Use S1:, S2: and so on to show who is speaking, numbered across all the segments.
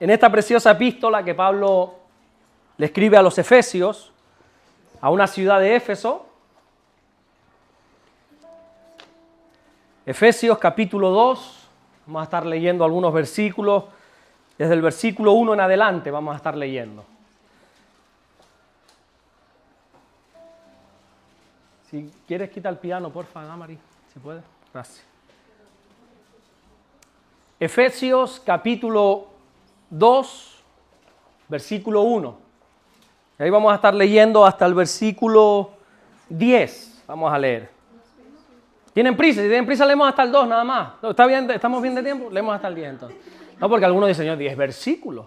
S1: en esta preciosa epístola que Pablo le escribe a los Efesios, a una ciudad de Éfeso. Efesios capítulo 2, vamos a estar leyendo algunos versículos, desde el versículo 1 en adelante vamos a estar leyendo. Si quieres quitar el piano, porfa, Damari, si puedes. Gracias. Efesios capítulo 2, versículo 1. Y ahí vamos a estar leyendo hasta el versículo 10. Vamos a leer. ¿Tienen prisa? Si tienen prisa, leemos hasta el 2 nada más. ¿Está bien? ¿Estamos bien de tiempo? Leemos hasta el 10 entonces. No, porque algunos dicen, Señor, 10 versículos.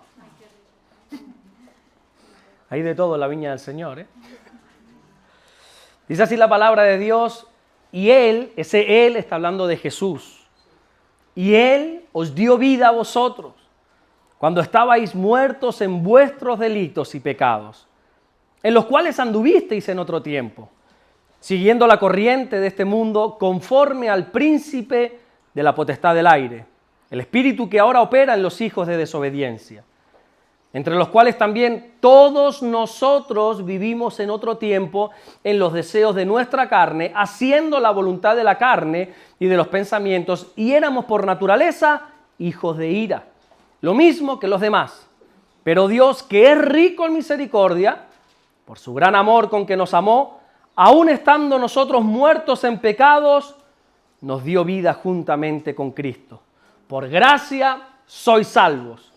S1: Hay de todo en la viña del Señor, ¿eh? Dice así la palabra de Dios, y Él, ese Él está hablando de Jesús, y Él os dio vida a vosotros, cuando estabais muertos en vuestros delitos y pecados, en los cuales anduvisteis en otro tiempo, siguiendo la corriente de este mundo, conforme al príncipe de la potestad del aire, el espíritu que ahora opera en los hijos de desobediencia, entre los cuales también todos nosotros vivimos en otro tiempo en los deseos de nuestra carne, haciendo la voluntad de la carne y de los pensamientos, y éramos por naturaleza hijos de ira, lo mismo que los demás. Pero Dios, que es rico en misericordia, por su gran amor con que nos amó, aun estando nosotros muertos en pecados, nos dio vida juntamente con Cristo. Por gracia sois salvos.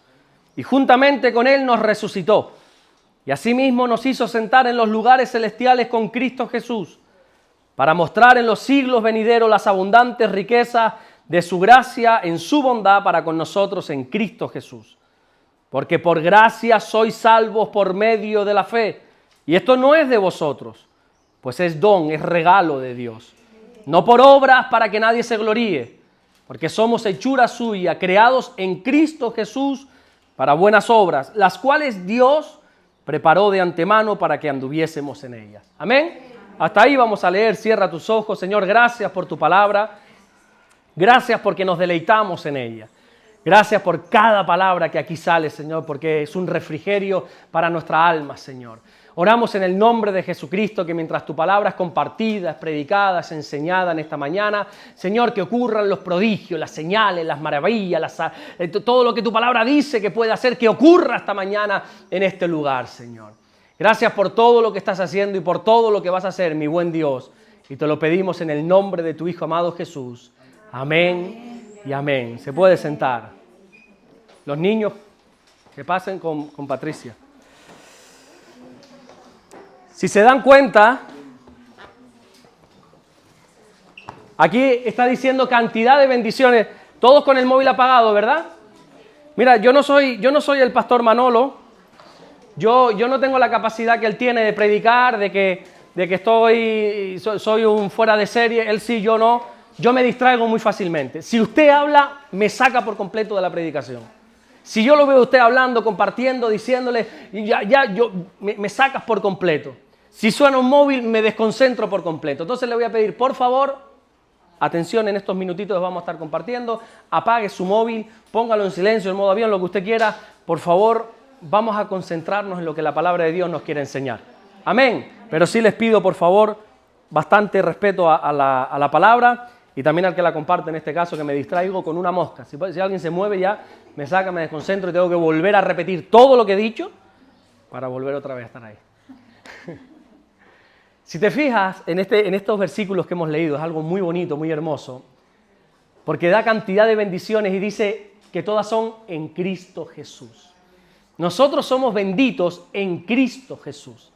S1: Y juntamente con Él nos resucitó. Y asimismo nos hizo sentar en los lugares celestiales con Cristo Jesús, para mostrar en los siglos venideros las abundantes riquezas de su gracia en su bondad para con nosotros en Cristo Jesús. Porque por gracia sois salvos por medio de la fe. Y esto no es de vosotros, pues es don, es regalo de Dios. No por obras para que nadie se gloríe, porque somos hechura suya, creados en Cristo Jesús, para buenas obras, las cuales Dios preparó de antemano para que anduviésemos en ellas. Amén. Hasta ahí vamos a leer. Cierra tus ojos. Señor, gracias por tu palabra. Gracias porque nos deleitamos en ella. Gracias por cada palabra que aquí sale, Señor, porque es un refrigerio para nuestra alma, Señor. Oramos en el nombre de Jesucristo que mientras tu palabra es compartida, es predicada, es enseñada en esta mañana, Señor, que ocurran los prodigios, las señales, las maravillas, todo lo que tu palabra dice que puede hacer, que ocurra esta mañana en este lugar, Señor. Gracias por todo lo que estás haciendo y por todo lo que vas a hacer, mi buen Dios. Y te lo pedimos en el nombre de tu Hijo amado Jesús. Amén y amén. Se puede sentar. Los niños que pasen con Patricia. Si se dan cuenta, aquí está diciendo cantidad de bendiciones, todos con el móvil apagado, ¿verdad? Mira, yo no soy el pastor Manolo, yo no tengo la capacidad que él tiene de predicar, de que soy un fuera de serie, él sí, yo no, yo me distraigo muy fácilmente. Si usted habla, me saca por completo de la predicación. Si yo lo veo a usted hablando, compartiendo, diciéndole, me sacas por completo. Si suena un móvil, me desconcentro por completo. Entonces le voy a pedir, por favor, atención en estos minutitos que vamos a estar compartiendo. Apague su móvil, póngalo en silencio, en modo avión, lo que usted quiera. Por favor, vamos a concentrarnos en lo que la palabra de Dios nos quiere enseñar. Amén. Pero sí les pido, por favor, bastante respeto a la palabra y también al que la comparte, en este caso, que me distraigo con una mosca. Si alguien se mueve ya, me saca, me desconcentro y tengo que volver a repetir todo lo que he dicho para volver otra vez a estar ahí. Si te fijas en estos versículos que hemos leído, es algo muy bonito, muy hermoso, porque da cantidad de bendiciones y dice que todas son en Cristo Jesús. Nosotros somos benditos en Cristo Jesús.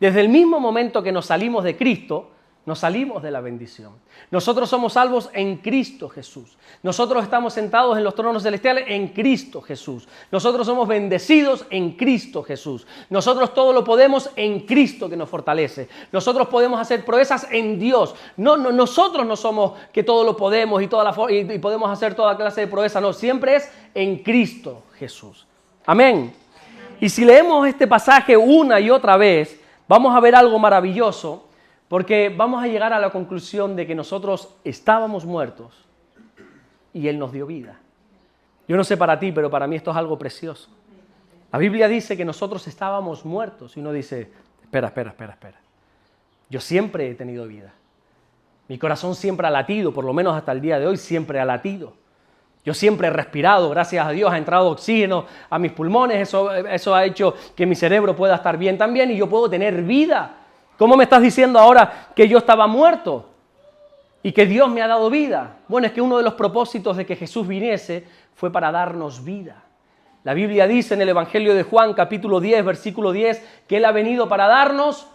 S1: Desde el mismo momento que nos salimos de Cristo, nos salimos de la bendición. Nosotros somos salvos en Cristo Jesús. Nosotros estamos sentados en los tronos celestiales en Cristo Jesús. Nosotros somos bendecidos en Cristo Jesús. Nosotros todo lo podemos en Cristo que nos fortalece. Nosotros podemos hacer proezas en Dios. Nosotros no somos que todo lo podemos y podemos hacer toda clase de proezas. No, siempre es en Cristo Jesús. Amén. Y si leemos este pasaje una y otra vez, vamos a ver algo maravilloso. Porque vamos a llegar a la conclusión de que nosotros estábamos muertos y Él nos dio vida. Yo no sé para ti, pero para mí esto es algo precioso. La Biblia dice que nosotros estábamos muertos y uno dice, espera. Yo siempre he tenido vida. Mi corazón siempre ha latido, por lo menos hasta el día de hoy siempre ha latido. Yo siempre he respirado, gracias a Dios ha entrado oxígeno a mis pulmones, eso ha hecho que mi cerebro pueda estar bien también y yo puedo tener vida. ¿Cómo me estás diciendo ahora que yo estaba muerto y que Dios me ha dado vida? Bueno, es que uno de los propósitos de que Jesús viniese fue para darnos vida. La Biblia dice en el Evangelio de Juan, capítulo 10, versículo 10, que Él ha venido para darnos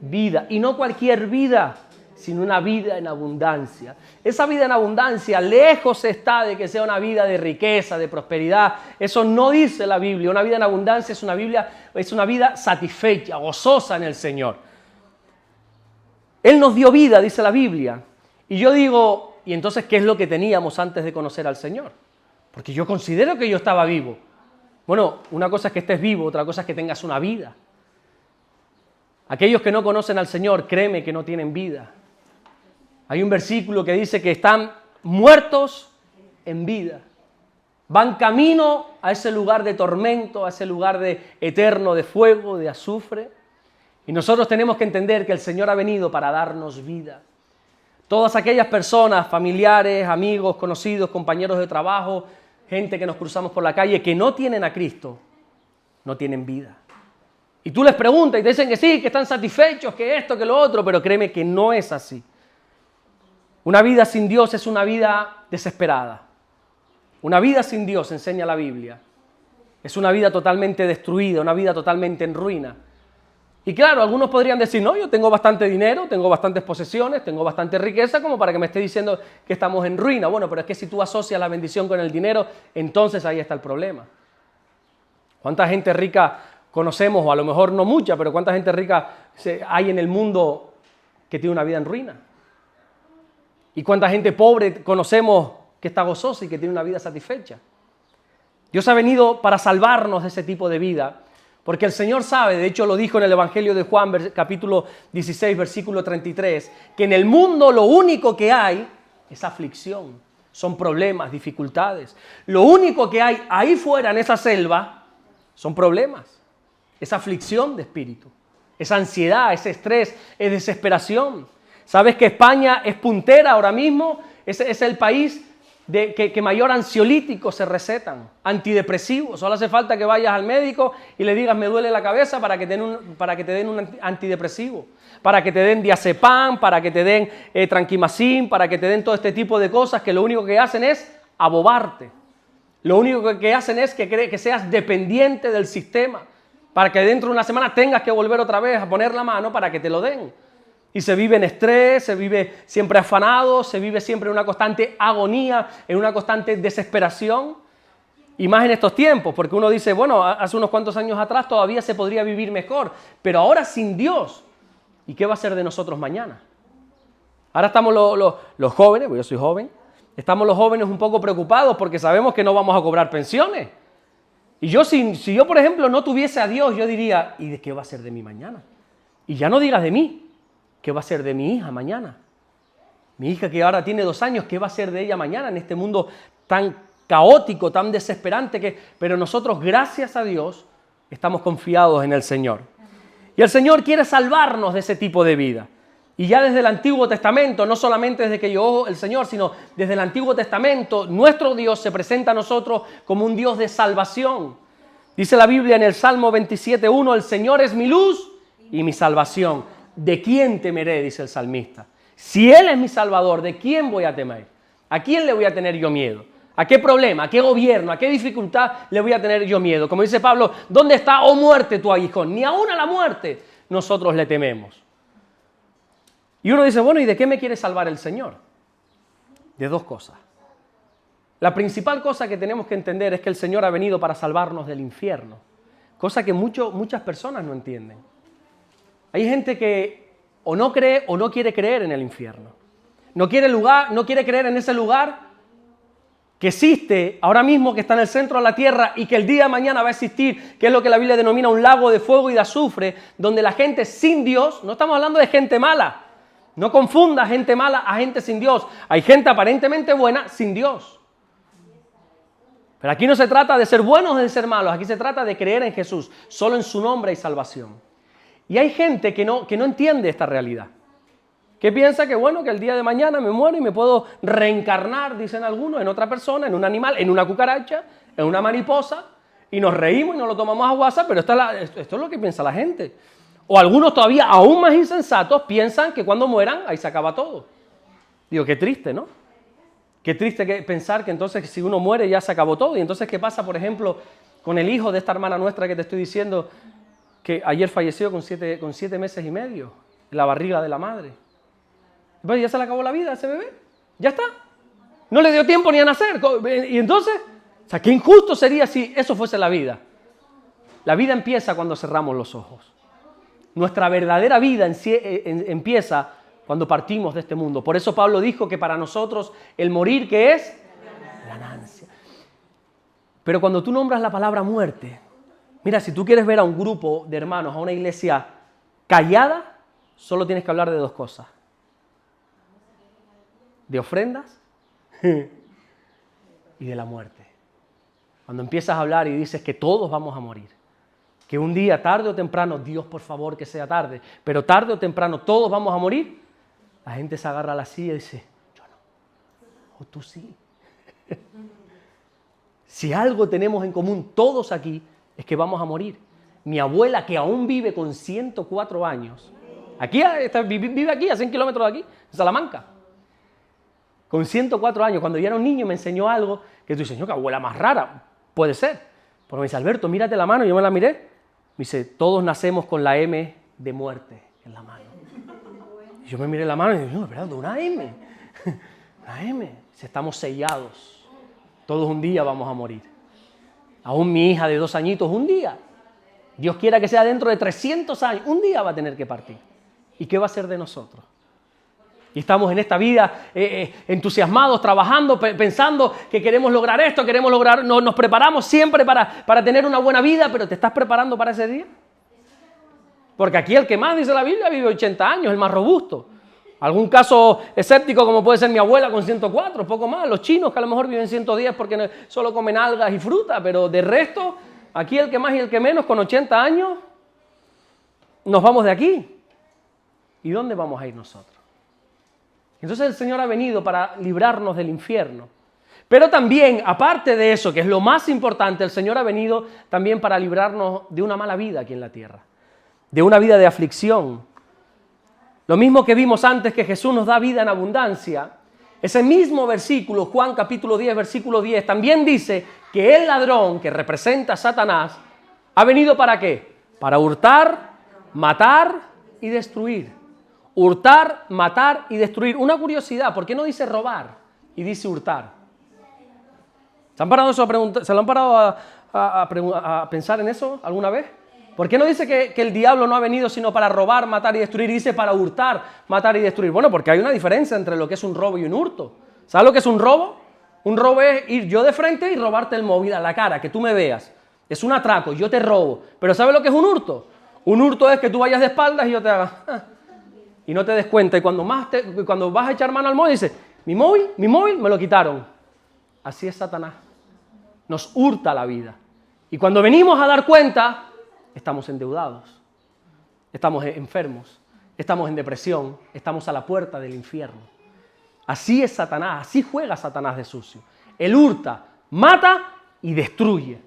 S1: vida. Y no cualquier vida, sino una vida en abundancia. Esa vida en abundancia lejos está de que sea una vida de riqueza, de prosperidad. Eso no dice la Biblia. Una vida en abundancia es una vida satisfecha, gozosa en el Señor. Él nos dio vida, dice la Biblia. Y yo digo, ¿y entonces qué es lo que teníamos antes de conocer al Señor? Porque yo considero que yo estaba vivo. Bueno, una cosa es que estés vivo, otra cosa es que tengas una vida. Aquellos que no conocen al Señor, créeme que no tienen vida. Hay un versículo que dice que están muertos en vida. Van camino a ese lugar de tormento, a ese lugar eterno de fuego, de azufre. Y nosotros tenemos que entender que el Señor ha venido para darnos vida. Todas aquellas personas, familiares, amigos, conocidos, compañeros de trabajo, gente que nos cruzamos por la calle, que no tienen a Cristo, no tienen vida. Y tú les preguntas y te dicen que sí, que están satisfechos, que esto, que lo otro, pero créeme que no es así. Una vida sin Dios es una vida desesperada. Una vida sin Dios, enseña la Biblia, es una vida totalmente destruida, una vida totalmente en ruina. Y claro, algunos podrían decir, no, yo tengo bastante dinero, tengo bastantes posesiones, tengo bastante riqueza, como para que me esté diciendo que estamos en ruina. Bueno, pero es que si tú asocias la bendición con el dinero, entonces ahí está el problema. ¿Cuánta gente rica conocemos, o a lo mejor no mucha, pero cuánta gente rica hay en el mundo que tiene una vida en ruina? ¿Y cuánta gente pobre conocemos que está gozosa y que tiene una vida satisfecha? Dios ha venido para salvarnos de ese tipo de vida, porque el Señor sabe, de hecho lo dijo en el Evangelio de Juan, capítulo 16, versículo 33, que en el mundo lo único que hay es aflicción, son problemas, dificultades. Lo único que hay ahí fuera en esa selva son problemas, es aflicción de espíritu, es ansiedad, es estrés, es desesperación. ¿Sabes que España es puntera ahora mismo? Es el país que mayor ansiolíticos se recetan, antidepresivos. Solo hace falta que vayas al médico y le digas me duele la cabeza para que te den un antidepresivo, para que te den diazepam, para que te den tranquimacin, para que te den todo este tipo de cosas que lo único que hacen es abobarte. Lo único que hacen es que seas dependiente del sistema, para que dentro de una semana tengas que volver otra vez a poner la mano para que te lo den. Y se vive en estrés, se vive siempre afanado, se vive siempre en una constante agonía, en una constante desesperación. Y más en estos tiempos, porque uno dice, bueno, hace unos cuantos años atrás todavía se podría vivir mejor, pero ahora sin Dios, ¿y qué va a ser de nosotros mañana? Ahora estamos los jóvenes, porque yo soy joven, estamos los jóvenes un poco preocupados porque sabemos que no vamos a cobrar pensiones. Y yo, si yo, por ejemplo, no tuviese a Dios, yo diría, ¿y de qué va a ser de mí mañana? Y ya no digas de mí. ¿Qué va a ser de mi hija mañana? Mi hija que ahora tiene 2 años, ¿qué va a ser de ella mañana en este mundo tan caótico, tan desesperante? Pero nosotros, gracias a Dios, estamos confiados en el Señor. Y el Señor quiere salvarnos de ese tipo de vida. Y ya desde el Antiguo Testamento, no solamente desde que llegó el Señor, sino desde el Antiguo Testamento, nuestro Dios se presenta a nosotros como un Dios de salvación. Dice la Biblia en el Salmo 27:1, el Señor es mi luz y mi salvación. ¿De quién temeré?, dice el salmista. Si Él es mi salvador, ¿de quién voy a temer? ¿A quién le voy a tener yo miedo? ¿A qué problema, a qué gobierno, a qué dificultad le voy a tener yo miedo? Como dice Pablo, ¿dónde está, oh muerte, tu aguijón? Ni aún a la muerte nosotros le tememos. Y uno dice, bueno, ¿y de qué me quiere salvar el Señor? De 2 cosas. La principal cosa que tenemos que entender es que el Señor ha venido para salvarnos del infierno, cosa que muchas personas no entienden. Hay gente que o no cree o no quiere creer en el infierno. No quiere creer en ese lugar que existe ahora mismo, que está en el centro de la tierra y que el día de mañana va a existir, que es lo que la Biblia denomina un lago de fuego y de azufre, donde la gente sin Dios, no estamos hablando de gente mala, no confunda gente mala a gente sin Dios. Hay gente aparentemente buena sin Dios. Pero aquí no se trata de ser buenos o de ser malos, aquí se trata de creer en Jesús. Solo en su nombre hay salvación. Y hay gente que no entiende esta realidad. Que piensa que bueno, que el día de mañana me muero y me puedo reencarnar, dicen algunos, en otra persona, en un animal, en una cucaracha, en una mariposa, y nos reímos y nos lo tomamos a WhatsApp, pero esto es lo que piensa la gente. O algunos todavía aún más insensatos piensan que cuando mueran ahí se acaba todo. Digo, qué triste, ¿no? Qué triste pensar que entonces si uno muere ya se acabó todo. Y entonces, ¿qué pasa, por ejemplo, con el hijo de esta hermana nuestra que te estoy diciendo, que ayer falleció con 7 meses y medio en la barriga de la madre? Pues ya se le acabó la vida a ese bebé. Ya está. No le dio tiempo ni a nacer. Y entonces, o sea, qué injusto sería si eso fuese la vida. La vida empieza cuando cerramos los ojos. Nuestra verdadera vida empieza cuando partimos de este mundo. Por eso Pablo dijo que para nosotros el morir, ¿qué es? Ganancia. Pero cuando tú nombras la palabra muerte, mira, si tú quieres ver a un grupo de hermanos, a una iglesia callada, solo tienes que hablar de 2 cosas. De ofrendas y de la muerte. Cuando empiezas a hablar y dices que todos vamos a morir, que un día, tarde o temprano, Dios por favor que sea tarde, pero tarde o temprano todos vamos a morir, la gente se agarra a la silla y dice, yo no, o tú sí. Si algo tenemos en común todos aquí, es que vamos a morir. Mi abuela, que aún vive con 104 años, vive aquí, a 100 kilómetros de aquí, en Salamanca, con 104 años, cuando yo era un niño me enseñó algo que tú dices, qué abuela más rara, puede ser. Porque me dice, Alberto, mírate la mano, y yo me la miré. Me dice, todos nacemos con la M de muerte en la mano. Y yo me miré la mano y digo, no, espera, una M. Una M. Dice, estamos sellados. Todos un día vamos a morir. Aún mi hija de 2 añitos, un día. Dios quiera que sea dentro de 300 años, un día va a tener que partir. ¿Y qué va a ser de nosotros? Y estamos en esta vida entusiasmados, trabajando, pensando que queremos lograr esto, nos preparamos siempre para tener una buena vida, pero ¿te estás preparando para ese día? Porque aquí el que más, dice la Biblia, vive 80 años, el más robusto. Algún caso escéptico como puede ser mi abuela con 104, poco más. Los chinos que a lo mejor viven 110 porque solo comen algas y fruta, pero de resto, aquí el que más y el que menos con 80 años, nos vamos de aquí. ¿Y dónde vamos a ir nosotros? Entonces el Señor ha venido para librarnos del infierno. Pero también, aparte de eso, que es lo más importante, el Señor ha venido también para librarnos de una mala vida aquí en la tierra. De una vida de aflicción. Lo mismo que vimos antes que Jesús nos da vida en abundancia. Ese mismo versículo, Juan capítulo 10, versículo 10, también dice que el ladrón, que representa a Satanás, ha venido ¿para qué? Para hurtar, matar y destruir. Hurtar, matar y destruir. Una curiosidad, ¿por qué no dice robar y dice hurtar? ¿Se lo han parado a pensar en eso alguna vez? ¿Por qué no dice que el diablo no ha venido sino para robar, matar y destruir? Y dice para hurtar, matar y destruir. Bueno, porque hay una diferencia entre lo que es un robo y un hurto. ¿Sabes lo que es un robo? Un robo es ir yo de frente y robarte el móvil a la cara, que tú me veas. Es un atraco, yo te robo. Pero ¿sabes lo que es un hurto? Un hurto es que tú vayas de espaldas y yo te haga... y no te des cuenta. Y cuando vas a echar mano al móvil, dices, mi móvil me lo quitaron. Así es Satanás. Nos hurta la vida. Y cuando venimos a dar cuenta, estamos endeudados, estamos enfermos, estamos en depresión, estamos a la puerta del infierno. Así es Satanás, así juega Satanás de sucio. Él hurta, mata y destruye.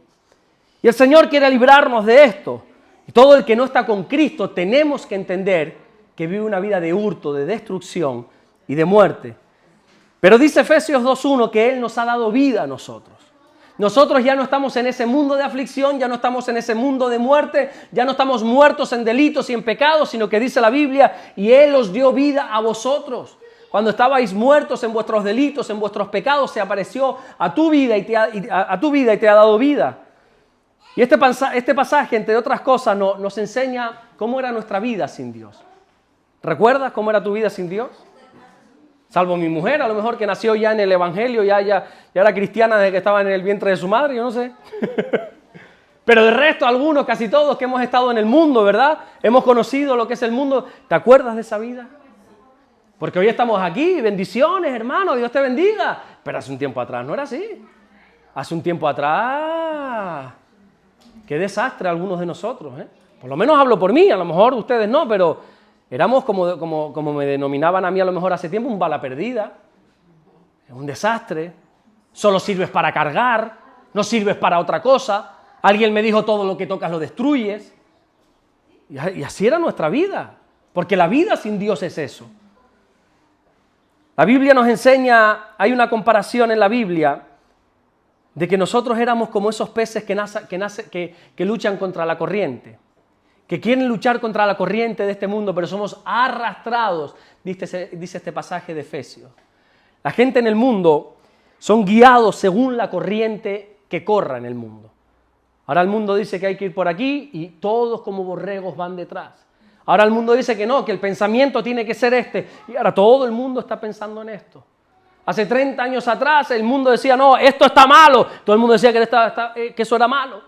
S1: Y el Señor quiere librarnos de esto. Y todo el que no está con Cristo tenemos que entender que vive una vida de hurto, de destrucción y de muerte. Pero dice Efesios 2.1 que Él nos ha dado vida a nosotros. Nosotros ya no estamos en ese mundo de aflicción, ya no estamos en ese mundo de muerte, ya no estamos muertos en delitos y en pecados, sino que dice la Biblia, y Él os dio vida a vosotros. Cuando estabais muertos en vuestros delitos, en vuestros pecados, se apareció a tu vida y te ha dado vida. Y este pasaje, entre otras cosas, nos enseña cómo era nuestra vida sin Dios. ¿Recuerdas cómo era tu vida sin Dios? Salvo mi mujer, a lo mejor que nació ya en el Evangelio, ya era cristiana desde que estaba en el vientre de su madre, yo no sé. Pero de resto, algunos, casi todos que hemos estado en el mundo, ¿verdad? Hemos conocido lo que es el mundo. ¿Te acuerdas de esa vida? Porque hoy estamos aquí, bendiciones, hermano, Dios te bendiga. Pero hace un tiempo atrás no era así. Hace un tiempo atrás, qué desastre algunos de nosotros, ¿eh? Por lo menos hablo por mí, a lo mejor ustedes no, pero éramos como me denominaban a mí a lo mejor hace tiempo, un bala perdida. Es un desastre. Solo sirves para cargar, no sirves para otra cosa. Alguien me dijo, todo lo que tocas lo destruyes. Y así era nuestra vida, porque la vida sin Dios es eso. La Biblia nos enseña, hay una comparación en la Biblia, de que nosotros éramos como esos peces que luchan contra la corriente, que quieren luchar contra la corriente de este mundo, pero somos arrastrados, dice este pasaje de Efesios. La gente en el mundo son guiados según la corriente que corra en el mundo. Ahora el mundo dice que hay que ir por aquí y todos como borregos van detrás. Ahora el mundo dice que no, que el pensamiento tiene que ser este, y ahora todo el mundo está pensando en esto. Hace 30 años atrás el mundo decía, no, esto está malo. Todo el mundo decía que eso era malo.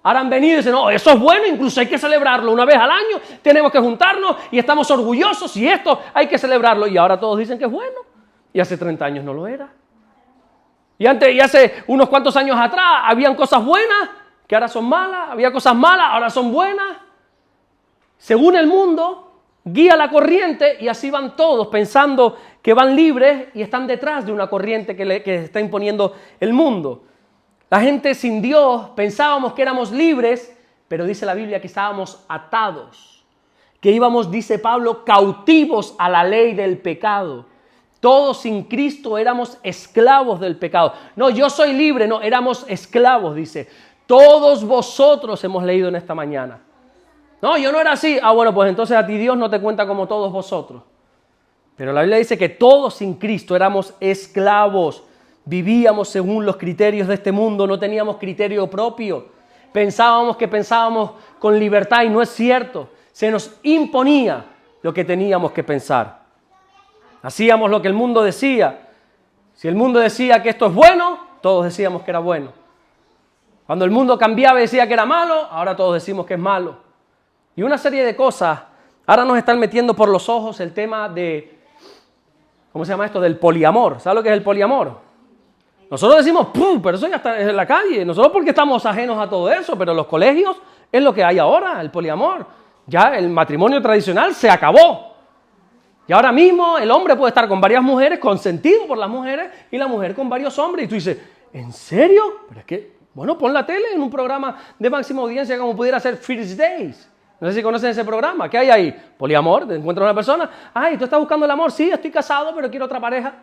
S1: Ahora han venido y dicen, no, eso es bueno, incluso hay que celebrarlo. Una vez al año tenemos que juntarnos y estamos orgullosos y esto hay que celebrarlo. Y ahora todos dicen que es bueno. Y hace 30 años no lo era. Y hace unos cuantos años atrás habían cosas buenas que ahora son malas. Había cosas malas, ahora son buenas. Según el mundo, guía la corriente y así van todos pensando que van libres y están detrás de una corriente que está imponiendo el mundo. La gente sin Dios pensábamos que éramos libres, pero dice la Biblia que estábamos atados, que íbamos, dice Pablo, cautivos a la ley del pecado. Todos sin Cristo éramos esclavos del pecado. No, yo soy libre, no, éramos esclavos, dice. Todos vosotros hemos leído en esta mañana. No, yo no era así. Ah, bueno, pues entonces a ti Dios no te cuenta como todos vosotros. Pero la Biblia dice que todos sin Cristo éramos esclavos. Vivíamos según los criterios de este mundo, no teníamos criterio propio. Pensábamos con libertad y no es cierto. Se nos imponía lo que teníamos que pensar. Hacíamos lo que el mundo decía. Si el mundo decía que esto es bueno, todos decíamos que era bueno. Cuando el mundo cambiaba y decía que era malo, ahora todos decimos que es malo. Y una serie de cosas, ahora nos están metiendo por los ojos el tema de, ¿cómo se llama esto? Del poliamor. ¿Sabes lo que es el poliamor? Nosotros decimos, pero eso ya está en la calle. Nosotros porque estamos ajenos a todo eso, pero los colegios es lo que hay ahora, el poliamor. Ya el matrimonio tradicional se acabó. Y ahora mismo el hombre puede estar con varias mujeres, consentido por las mujeres, y la mujer con varios hombres. Y tú dices, ¿en serio? Pero es que, bueno, pon la tele en un programa de máxima audiencia como pudiera ser First Days. No sé si conocen ese programa. ¿Qué hay ahí? Poliamor, te encuentras una persona. Ay, ¿tú estás buscando el amor? Sí, estoy casado, pero quiero otra pareja.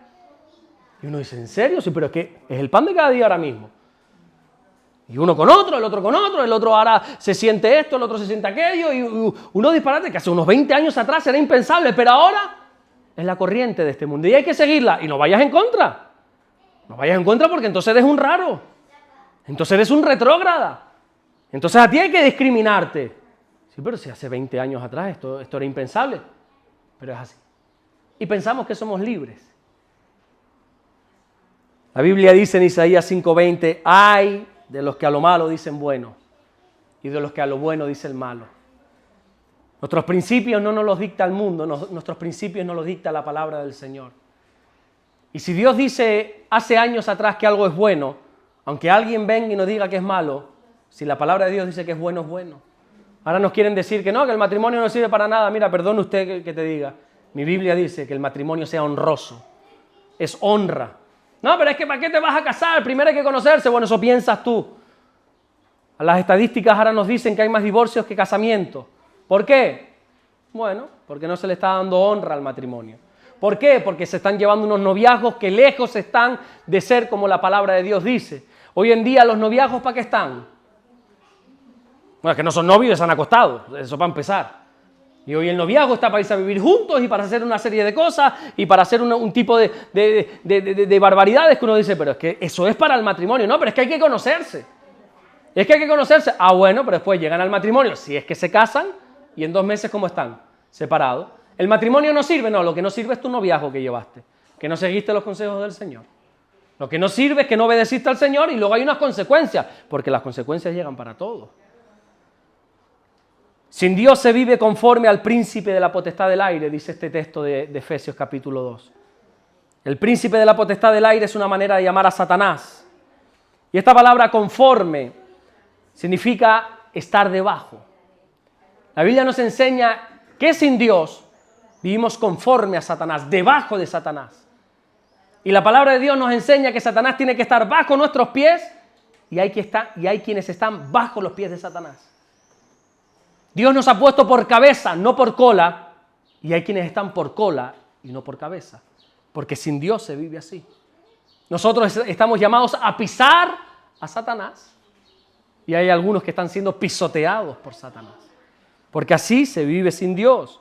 S1: Y uno dice, ¿en serio? Sí, pero es que es el pan de cada día ahora mismo. Y uno con otro, el otro con otro, el otro ahora se siente esto, el otro se siente aquello, y uno disparate que hace unos 20 años atrás era impensable, pero ahora es la corriente de este mundo y hay que seguirla. Y no vayas en contra. No vayas en contra porque entonces eres un raro. Entonces eres un retrógrada. Entonces a ti hay que discriminarte. Sí, pero si hace 20 años atrás esto era impensable. Pero es así. Y pensamos que somos libres. La Biblia dice en Isaías 5:20, ay de los que a lo malo dicen bueno y de los que a lo bueno dicen malo. Nuestros principios no nos los dicta el mundo, nuestros principios nos los dicta la palabra del Señor. Y si Dios dice hace años atrás que algo es bueno, aunque alguien venga y nos diga que es malo, si la palabra de Dios dice que es bueno, es bueno. Ahora nos quieren decir que no, que el matrimonio no sirve para nada. Mira, perdone usted que te diga. Mi Biblia dice que el matrimonio sea honroso. Es honra. No, pero es que ¿para qué te vas a casar? Primero hay que conocerse. Bueno, eso piensas tú. Las estadísticas ahora nos dicen que hay más divorcios que casamientos. ¿Por qué? Bueno, porque no se le está dando honra al matrimonio. ¿Por qué? Porque se están llevando unos noviazgos que lejos están de ser como la palabra de Dios dice. Hoy en día los noviazgos, ¿para qué están? Bueno, es que no son novios, se han acostado. Eso para empezar. Y hoy el noviazgo está para irse a vivir juntos y para hacer una serie de cosas y para hacer un tipo de barbaridades que uno dice, pero es que eso es para el matrimonio. No, pero es que hay que conocerse. Es que hay que conocerse. Ah, bueno, pero después llegan al matrimonio. Si es que se casan y en 2 meses, ¿cómo están? Separados. ¿El matrimonio no sirve? No, lo que no sirve es tu noviazgo que llevaste. Que no seguiste los consejos del Señor. Lo que no sirve es que no obedeciste al Señor y luego hay unas consecuencias. Porque las consecuencias llegan para todos. Sin Dios se vive conforme al príncipe de la potestad del aire, dice este texto de Efesios capítulo 2. El príncipe de la potestad del aire es una manera de llamar a Satanás. Y esta palabra conforme significa estar debajo. La Biblia nos enseña que sin Dios vivimos conforme a Satanás, debajo de Satanás. Y la palabra de Dios nos enseña que Satanás tiene que estar bajo nuestros pies y hay quienes están bajo los pies de Satanás. Dios nos ha puesto por cabeza, no por cola, y hay quienes están por cola y no por cabeza, porque sin Dios se vive así. Nosotros estamos llamados a pisar a Satanás y hay algunos que están siendo pisoteados por Satanás, porque así se vive sin Dios.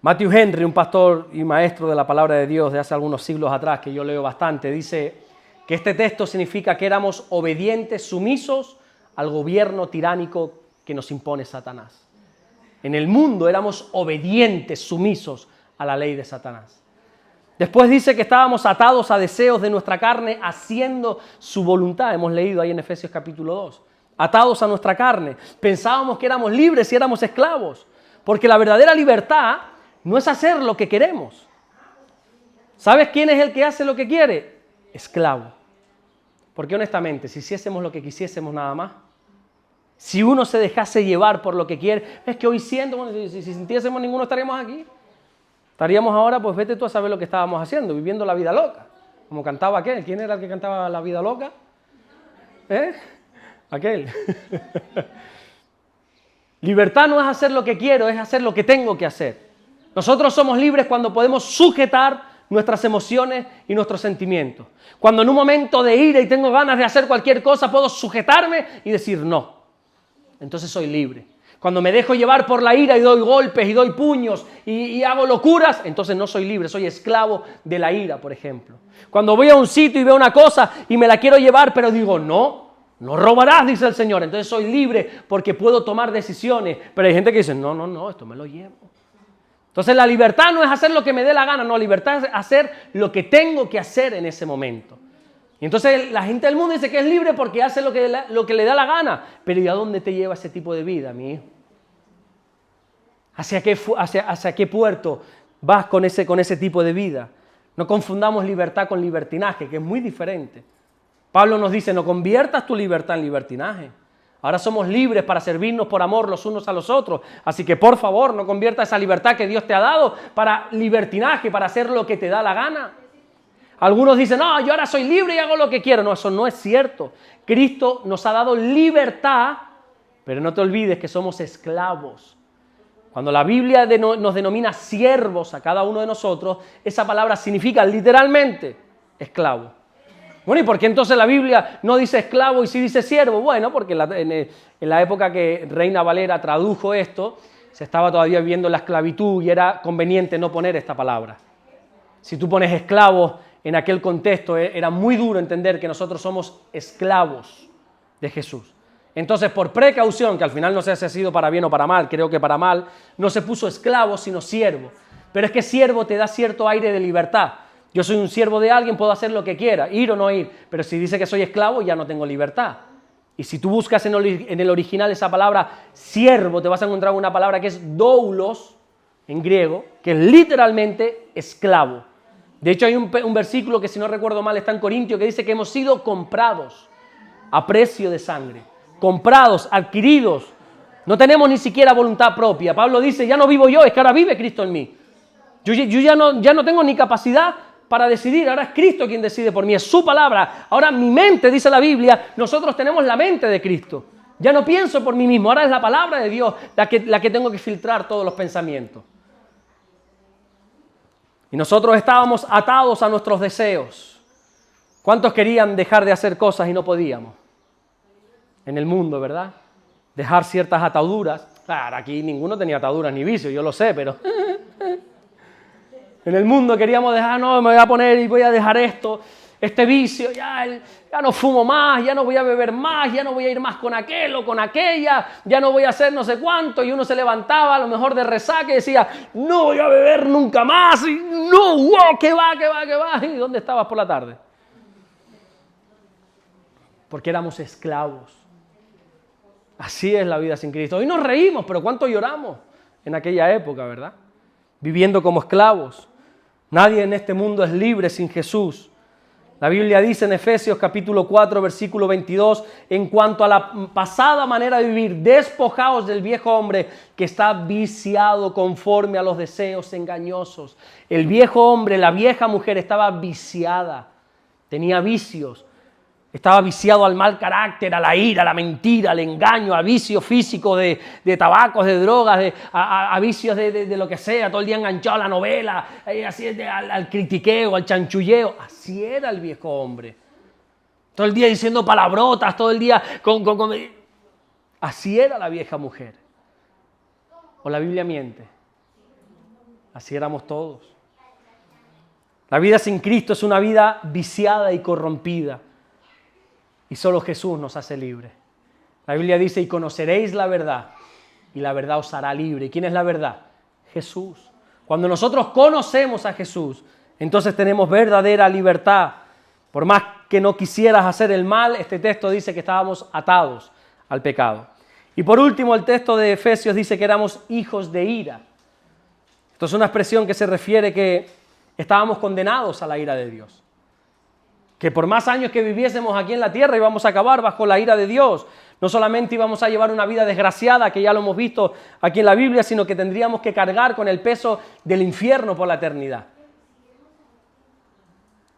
S1: Matthew Henry, un pastor y maestro de la palabra de Dios de hace algunos siglos atrás, que yo leo bastante, dice que este texto significa que éramos obedientes, sumisos al gobierno tiránico que nos impone Satanás. En el mundo éramos obedientes, sumisos a la ley de Satanás. Después dice que estábamos atados a deseos de nuestra carne, haciendo su voluntad. Hemos leído ahí en Efesios capítulo 2. Atados a nuestra carne. Pensábamos que éramos libres y éramos esclavos. Porque la verdadera libertad no es hacer lo que queremos. ¿Sabes quién es el que hace lo que quiere? Esclavo. Porque honestamente, si hiciésemos lo que quisiésemos nada más, si uno se dejase llevar por lo que quiere, es que hoy siento, bueno, si sintiésemos ninguno estaríamos aquí. Estaríamos ahora, pues vete tú a saber lo que estábamos haciendo, viviendo la vida loca. Como cantaba aquel. ¿Quién era el que cantaba la vida loca? Aquel. Libertad no es hacer lo que quiero, es hacer lo que tengo que hacer. Nosotros somos libres cuando podemos sujetar nuestras emociones y nuestros sentimientos. Cuando en un momento de ira y tengo ganas de hacer cualquier cosa, puedo sujetarme y decir no. Entonces soy libre. Cuando me dejo llevar por la ira y doy golpes y doy puños y hago locuras, entonces no soy libre, soy esclavo de la ira, por ejemplo. Cuando voy a un sitio y veo una cosa y me la quiero llevar, pero digo no robarás, dice el Señor. Entonces soy libre porque puedo tomar decisiones. Pero hay gente que dice, no, esto me lo llevo. Entonces la libertad no es hacer lo que me dé la gana, no, libertad es hacer lo que tengo que hacer en ese momento. Y entonces la gente del mundo dice que es libre porque hace lo que le da la gana. Pero ¿y a dónde te lleva ese tipo de vida, mi hijo? ¿Hacia qué puerto vas con ese tipo de vida? No confundamos libertad con libertinaje, que es muy diferente. Pablo nos dice, no conviertas tu libertad en libertinaje. Ahora somos libres para servirnos por amor los unos a los otros. Así que por favor, no conviertas esa libertad que Dios te ha dado para libertinaje, para hacer lo que te da la gana. Algunos dicen, no, yo ahora soy libre y hago lo que quiero. No, eso no es cierto. Cristo nos ha dado libertad, pero no te olvides que somos esclavos. Cuando la Biblia nos denomina siervos a cada uno de nosotros, esa palabra significa literalmente esclavo. Bueno, ¿y por qué entonces la Biblia no dice esclavo y sí dice siervo? Bueno, porque en la época que Reina Valera tradujo esto, se estaba todavía viviendo la esclavitud y era conveniente no poner esta palabra. Si tú pones esclavos en aquel contexto, era muy duro entender que nosotros somos esclavos de Jesús. Entonces, por precaución, que al final no sé si ha sido para bien o para mal, creo que para mal, no se puso esclavo, sino siervo. Pero es que siervo te da cierto aire de libertad. Yo soy un siervo de alguien, puedo hacer lo que quiera, ir o no ir. Pero si dice que soy esclavo, ya no tengo libertad. Y si tú buscas en el original esa palabra siervo, te vas a encontrar una palabra que es doulos, en griego, que es literalmente esclavo. De hecho, hay un versículo que, si no recuerdo mal, está en Corintios, que dice que hemos sido comprados a precio de sangre. Comprados, adquiridos. No tenemos ni siquiera voluntad propia. Pablo dice, ya no vivo yo, es que ahora vive Cristo en mí. Yo ya no tengo ni capacidad para decidir, ahora es Cristo quien decide por mí, es su palabra. Ahora mi mente, dice la Biblia, nosotros tenemos la mente de Cristo. Ya no pienso por mí mismo, ahora es la palabra de Dios la que tengo que filtrar todos los pensamientos. Y nosotros estábamos atados a nuestros deseos. ¿Cuántos querían dejar de hacer cosas y no podíamos? En el mundo, ¿verdad? Dejar ciertas ataduras. Claro, aquí ninguno tenía ataduras ni vicios, yo lo sé, pero... En el mundo queríamos dejar, no, me voy a poner y voy a dejar este vicio, ya no fumo más, ya no voy a beber más, ya no voy a ir más con aquel o con aquella, ya no voy a hacer no sé cuánto, y uno se levantaba a lo mejor de resaca y decía, no voy a beber nunca más, y no, wow, ¿qué va? ¿Y dónde estabas por la tarde? Porque éramos esclavos. Así es la vida sin Cristo. Hoy nos reímos, pero ¿cuánto lloramos en aquella época, verdad? Viviendo como esclavos. Nadie en este mundo es libre sin Jesús. La Biblia dice en Efesios capítulo 4, versículo 22, en cuanto a la pasada manera de vivir, despojaos del viejo hombre que está viciado conforme a los deseos engañosos. El viejo hombre, la vieja mujer estaba viciada, tenía vicios. Estaba viciado al mal carácter, a la ira, a la mentira, al engaño, a vicios físicos de tabacos, de drogas, a vicios de lo que sea, todo el día enganchado a la novela, así al critiqueo, al chanchulleo. Así era el viejo hombre. Todo el día diciendo palabrotas, todo el día Así era la vieja mujer. ¿O la Biblia miente? Así éramos todos. La vida sin Cristo es una vida viciada y corrompida. Y solo Jesús nos hace libres. La Biblia dice, y conoceréis la verdad, y la verdad os hará libre. ¿Y quién es la verdad? Jesús. Cuando nosotros conocemos a Jesús, entonces tenemos verdadera libertad. Por más que no quisieras hacer el mal, este texto dice que estábamos atados al pecado. Y por último, el texto de Efesios dice que éramos hijos de ira. Esto es una expresión que se refiere que estábamos condenados a la ira de Dios. Que por más años que viviésemos aquí en la tierra íbamos a acabar bajo la ira de Dios. No solamente íbamos a llevar una vida desgraciada, que ya lo hemos visto aquí en la Biblia, sino que tendríamos que cargar con el peso del infierno por la eternidad.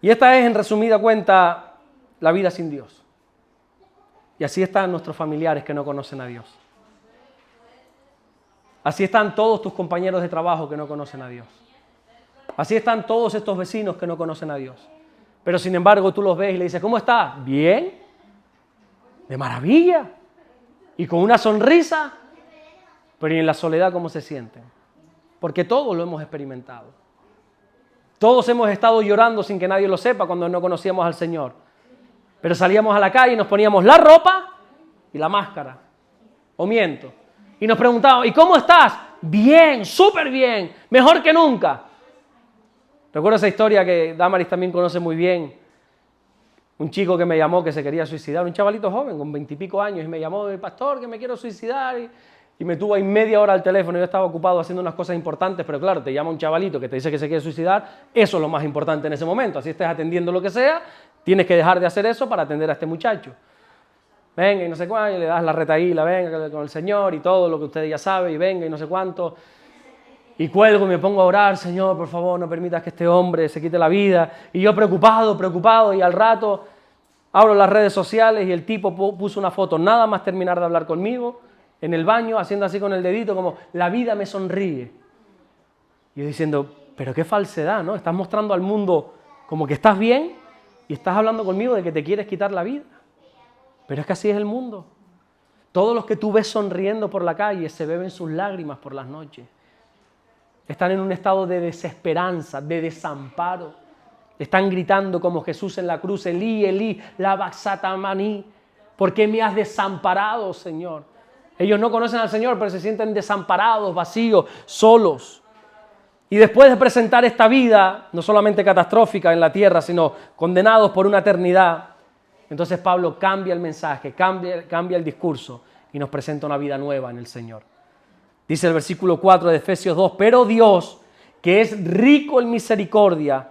S1: Y esta es, en resumida cuenta, la vida sin Dios. Y así están nuestros familiares que no conocen a Dios. Así están todos tus compañeros de trabajo que no conocen a Dios. Así están todos estos vecinos que no conocen a Dios. Pero sin embargo tú los ves y le dices, ¿cómo estás? Bien, de maravilla, y con una sonrisa, pero ¿y en la soledad cómo se sienten? Porque todos lo hemos experimentado. Todos hemos estado llorando sin que nadie lo sepa cuando no conocíamos al Señor. Pero salíamos a la calle y nos poníamos la ropa y la máscara. ¿O miento? Y nos preguntábamos, ¿y cómo estás? Bien, súper bien, mejor que nunca. Recuerdo esa historia que Damaris también conoce muy bien. Un chico que me llamó que se quería suicidar, un chavalito joven con 20 y pico años, y me llamó, pastor, que me quiero suicidar. Y me tuvo ahí media hora al teléfono. Yo estaba ocupado haciendo unas cosas importantes, pero claro, te llama un chavalito que te dice que se quiere suicidar. Eso es lo más importante en ese momento. Así estés atendiendo lo que sea, tienes que dejar de hacer eso para atender a este muchacho. Venga y no sé cuánto, y le das la retaíla, venga con el Señor y todo lo que usted ya sabe, y venga y no sé cuánto. Y cuelgo y me pongo a orar, Señor, por favor, no permitas que este hombre se quite la vida. Y yo preocupado, y al rato abro las redes sociales y el tipo puso una foto, nada más terminar de hablar conmigo, en el baño, haciendo así con el dedito, como, la vida me sonríe. Y yo diciendo, pero qué falsedad, ¿no? Estás mostrando al mundo como que estás bien y estás hablando conmigo de que te quieres quitar la vida. Pero es que así es el mundo. Todos los que tú ves sonriendo por la calle se beben sus lágrimas por las noches. Están en un estado de desesperanza, de desamparo. Están gritando como Jesús en la cruz, Elí, Elí, lama sabactani. ¿Por qué me has desamparado, Señor? Ellos no conocen al Señor, pero se sienten desamparados, vacíos, solos. Y después de presentar esta vida, no solamente catastrófica en la tierra, sino condenados por una eternidad, entonces Pablo cambia el mensaje, cambia el discurso y nos presenta una vida nueva en el Señor. Dice el versículo 4 de Efesios 2, pero Dios, que es rico en misericordia,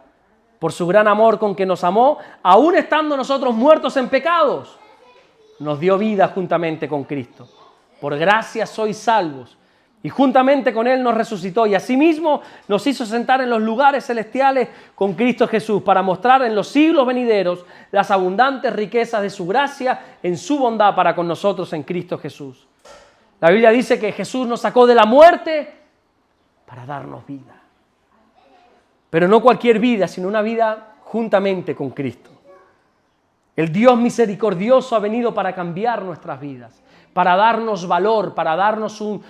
S1: por su gran amor con que nos amó, aun estando nosotros muertos en pecados, nos dio vida juntamente con Cristo. Por gracia sois salvos. Y juntamente con Él nos resucitó y asimismo nos hizo sentar en los lugares celestiales con Cristo Jesús para mostrar en los siglos venideros las abundantes riquezas de su gracia en su bondad para con nosotros en Cristo Jesús. La Biblia dice que Jesús nos sacó de la muerte para darnos vida. Pero no cualquier vida, sino una vida juntamente con Cristo. El Dios misericordioso ha venido para cambiar nuestras vidas, para darnos valor, para darnos un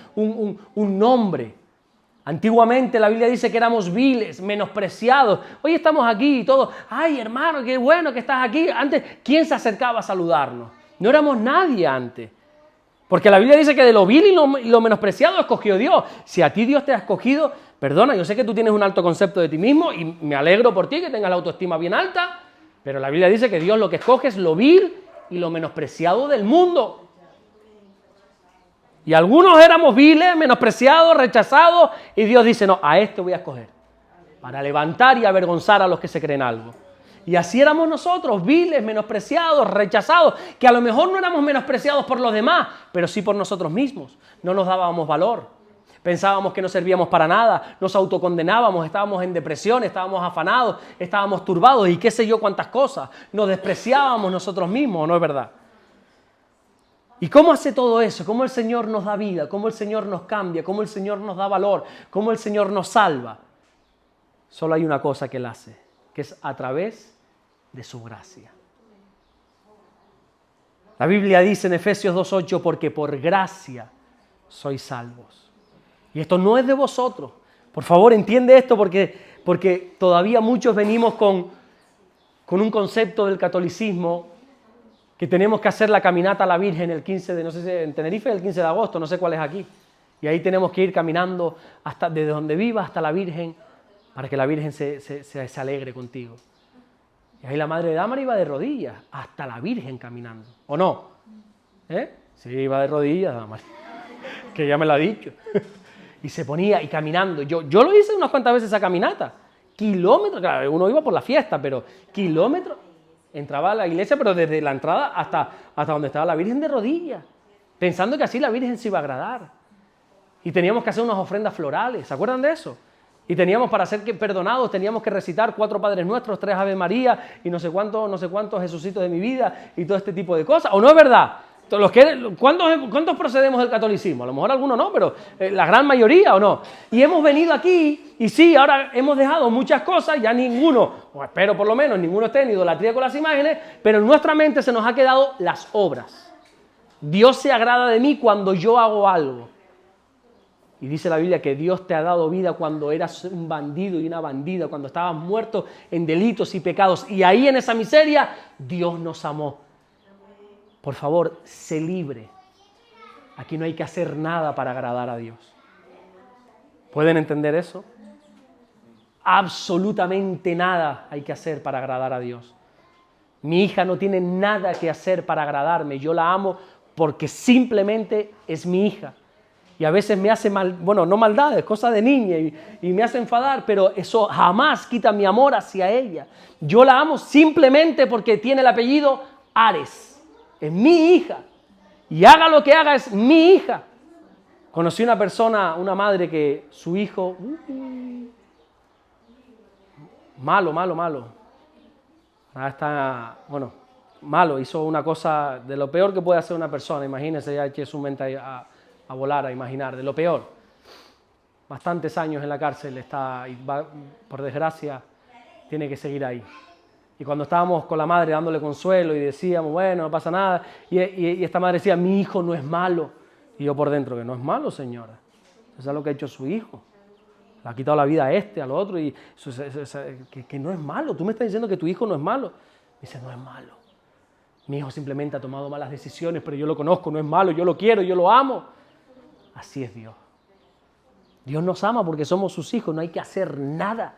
S1: nombre. Antiguamente la Biblia dice que éramos viles, menospreciados. Hoy estamos aquí y todos, ay hermano, qué bueno que estás aquí. Antes, ¿quién se acercaba a saludarnos? No éramos nadie antes. Porque la Biblia dice que de lo vil y lo menospreciado escogió Dios. Si a ti Dios te ha escogido, perdona, yo sé que tú tienes un alto concepto de ti mismo y me alegro por ti que tengas la autoestima bien alta, pero la Biblia dice que Dios lo que escoge es lo vil y lo menospreciado del mundo. Y algunos éramos viles, menospreciados, rechazados, y Dios dice, no, a este voy a escoger, para levantar y avergonzar a los que se creen algo. Y así éramos nosotros, viles, menospreciados, rechazados, que a lo mejor no éramos menospreciados por los demás, pero sí por nosotros mismos. No nos dábamos valor. Pensábamos que no servíamos para nada, nos autocondenábamos, estábamos en depresión, estábamos afanados, estábamos turbados y qué sé yo cuántas cosas. Nos despreciábamos nosotros mismos, ¿no es verdad? ¿Y cómo hace todo eso? ¿Cómo el Señor nos da vida? ¿Cómo el Señor nos cambia? ¿Cómo el Señor nos da valor? ¿Cómo el Señor nos salva? Solo hay una cosa que Él hace, que es a través de su gracia. La Biblia dice en Efesios 2:8, porque por gracia sois salvos. Y esto no es de vosotros. Por favor, entiende esto porque todavía muchos venimos con un concepto del catolicismo que tenemos que hacer la caminata a la Virgen el 15 de, no sé si en Tenerife el 15 de agosto, no sé cuál es aquí. Y ahí tenemos que ir caminando hasta desde donde viva hasta la Virgen para que la Virgen se alegre contigo. Y ahí la Madre de Dámara iba de rodillas hasta la Virgen caminando. ¿O no? Sí, iba de rodillas Dámara, que ya me lo ha dicho. Y se ponía y caminando. Yo lo hice unas cuantas veces esa caminata. Kilómetros, claro, uno iba por la fiesta, pero kilómetros. Entraba a la iglesia, pero desde la entrada hasta donde estaba la Virgen de rodillas, pensando que así la Virgen se iba a agradar. Y teníamos que hacer unas ofrendas florales, ¿se acuerdan de eso? Y teníamos, para ser perdonados, teníamos que recitar 4 Padres Nuestros, 3 Ave María y no sé cuántos Jesucitos de mi vida y todo este tipo de cosas. ¿O no es verdad? ¿Cuántos procedemos del catolicismo? A lo mejor algunos no, pero la gran mayoría, ¿o no? Y hemos venido aquí y sí, ahora hemos dejado muchas cosas, ya ninguno, o espero por lo menos, ninguno esté en idolatría con las imágenes, pero en nuestra mente se nos ha quedado las obras. Dios se agrada de mí cuando yo hago algo. Y dice la Biblia que Dios te ha dado vida cuando eras un bandido y una bandida, cuando estabas muerto en delitos y pecados. Y ahí en esa miseria, Dios nos amó. Por favor, sé libre. Aquí no hay que hacer nada para agradar a Dios. ¿Pueden entender eso? Absolutamente nada hay que hacer para agradar a Dios. Mi hija no tiene nada que hacer para agradarme. Yo la amo porque simplemente es mi hija. Y a veces me hace no maldades, cosas de niña y me hace enfadar, pero eso jamás quita mi amor hacia ella. Yo la amo simplemente porque tiene el apellido Ares. Es mi hija. Y haga lo que haga, es mi hija. Conocí una persona, una madre que su hijo... malo. Ahora está, malo. Hizo una cosa de lo peor que puede hacer una persona. Imagínense, ya eché su mente a volar, a imaginar. De lo peor. Bastantes años en la cárcel está y va, por desgracia, tiene que seguir ahí. Y cuando estábamos con la madre dándole consuelo y decíamos, bueno, no pasa nada, y esta madre decía, mi hijo no es malo. Y yo por dentro, que no es malo, señora. Eso es lo que ha hecho su hijo. Le ha quitado la vida a este, al otro, y que no es malo. Tú me estás diciendo que tu hijo no es malo. Me dice, no es malo. Mi hijo simplemente ha tomado malas decisiones, pero yo lo conozco, no es malo, yo lo quiero, yo lo amo. Así es Dios. Dios nos ama porque somos sus hijos, no hay que hacer nada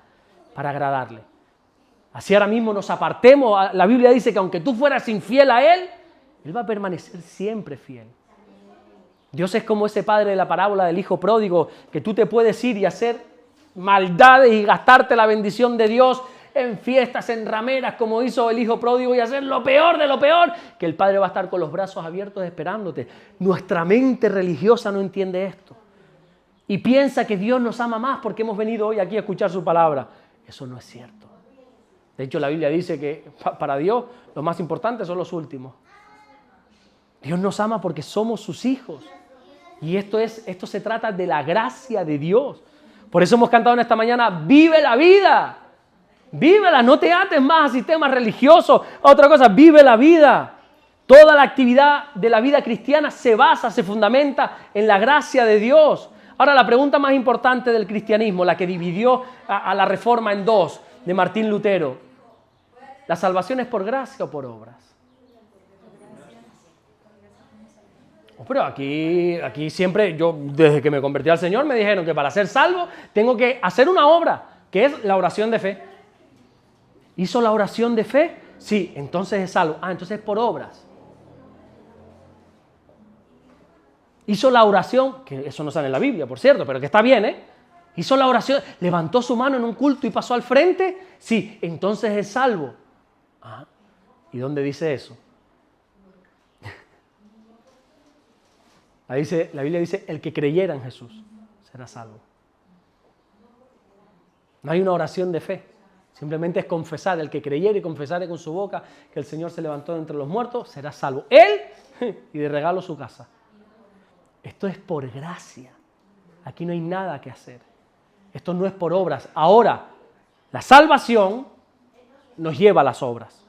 S1: para agradarle. Así ahora mismo nos apartemos, la Biblia dice que aunque tú fueras infiel a Él, Él va a permanecer siempre fiel. Dios es como ese padre de la parábola del hijo pródigo, que tú te puedes ir y hacer maldades y gastarte la bendición de Dios en fiestas, en rameras, como hizo el hijo pródigo, y hacer lo peor de lo peor, que el Padre va a estar con los brazos abiertos esperándote. Nuestra mente religiosa no entiende esto. Y piensa que Dios nos ama más porque hemos venido hoy aquí a escuchar su palabra. Eso no es cierto. De hecho, la Biblia dice que para Dios los más importantes son los últimos. Dios nos ama porque somos sus hijos. Y esto se trata de la gracia de Dios. Por eso hemos cantado en esta mañana, vive la vida. Vívela, no te ates más a sistemas religiosos, a otra cosa, vive la vida. Toda la actividad de la vida cristiana se fundamenta en la gracia de Dios. Ahora, la pregunta más importante del cristianismo, la que dividió a la Reforma en dos, de Martín Lutero, ¿la salvación es por gracia o por obras? Pero aquí siempre, yo desde que me convertí al Señor me dijeron que para ser salvo tengo que hacer una obra, que es la oración de fe. ¿Hizo la oración de fe? Sí, entonces es salvo. Entonces es por obras. Hizo la oración, que eso no sale en la Biblia, por cierto, pero que está bien, Hizo la oración, levantó su mano en un culto y pasó al frente. Sí, entonces es salvo. Ajá. ¿Y dónde dice eso? La Biblia dice, el que creyera en Jesús será salvo. No hay una oración de fe. Simplemente es confesar. El que creyere y confesare con su boca que el Señor se levantó de entre los muertos, será salvo. Él y de regalo su casa. Esto es por gracia. Aquí no hay nada que hacer. Esto no es por obras. Ahora, la salvación nos lleva a las obras.